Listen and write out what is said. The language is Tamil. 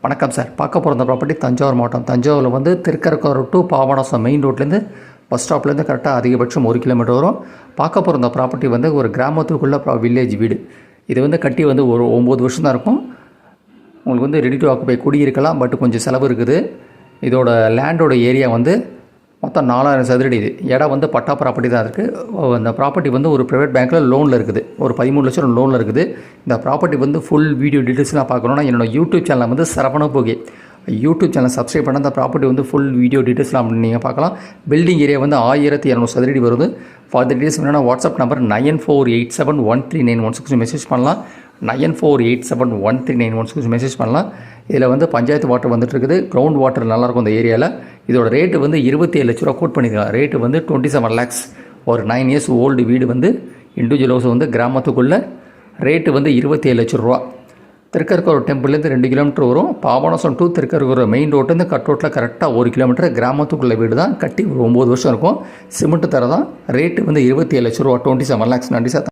வணக்கம் சார். பார்க்க போகிற ப்ராப்பர்ட்டி தஞ்சாவூர் மாவட்டம். தஞ்சாவூரில் வந்து திருக்கரக்கோர் டு பாபநாசம் மெயின் ரோட்லேருந்து பஸ் ஸ்டாப்லேருந்து கரெக்டாக அதிகபட்சம் 1 கிலோமீட்டர் வரும். பார்க்க போகிற இந்த ப்ராப்பர்ட்டி வந்து ஒரு கிராமத்துக்குள்ளே வில்லேஜ் வீடு. இது வந்து கட்டி வந்து ஒரு 9 வருஷம் தான் இருக்கும். உங்களுக்கு வந்து ரெடி டு ஆக்குபை குடியிருக்கலாம், பட் கொஞ்சம் செலவு இருக்குது. இதோட லேண்டோட ஏரியா வந்து மொத்தம் 4000 சதுரடி. இது இடம் வந்து பட்டா ப்ராப்பர்ட்டி தான் இருக்குது. அந்த ப்ராப்பர்ட்டி வந்து ஒரு ப்ரைவேட் பேங்க்கில் லோனில் இருக்குது. ஒரு 13 லட்சம் லோனில் இருக்குது. இந்த ப்ராப்பர்ட்டி வந்து ஃபுல் வீடியோ டீட்டெயில்ஸ்லாம் பார்க்கணுன்னா என்னோடய யூடியூப் சேனலில் வந்து சரவண போகே யூடியூப் சேனல் சப்ஸ்கிரைப் பண்ண அந்த ப்ராப்பர்ட்டி வந்து ஃபுல் வீடியோ டீட்டெயில்ஸ்லாம் நீங்கள் பார்க்கலாம். பில்டிங் ஏரியா வந்து 1200 சதுரடி வருது. ஃபார் த டீட்டெயில்ஸ் வேணும்னா வாட்ஸ்அப் நம்பர் 9487139116 மெசேஜ் பண்ணலாம். 9487139116 மெசேஜ் பண்ணலாம். இதில் வந்து பஞ்சாயத்து வாட்டர் வந்துட்டு இருக்குது. கிரவுண்ட் வாட்டர் நல்லாயிருக்கும் இந்த ஏரியாவில். இதோட ரேட்டு வந்து 27 லட்ச ரூபா கோட் பண்ணிக்கலாம். ரேட்டு வந்து 27 lakhs. ஒரு 9 years ஓல்டு வீடு வந்து இண்டிவிஜுவல் ஹவுஸ் வந்து கிராமத்துக்குள்ளே ரேட்டு வந்து 27 லட்ச ரூபா. திருக்கரக்கோர் டெம்பிள்லேருந்து 2 கிலோமீட்டர் வரும். பாபநாசம் டு திருக்கரக்கோர் மெயின் ரோட்லேருந்து கட் ரோட்டில் கரெக்டாக 1 கிலோமீட்டர். கிராமத்துக்குள்ளே வீடு தான். கட்டி ஒரு 9 வருஷம் இருக்கும். சிமெண்ட் தர தான். ரேட்டு வந்து 27 லட்ச ரூபா. 27 lakhs. நன்றி சார்.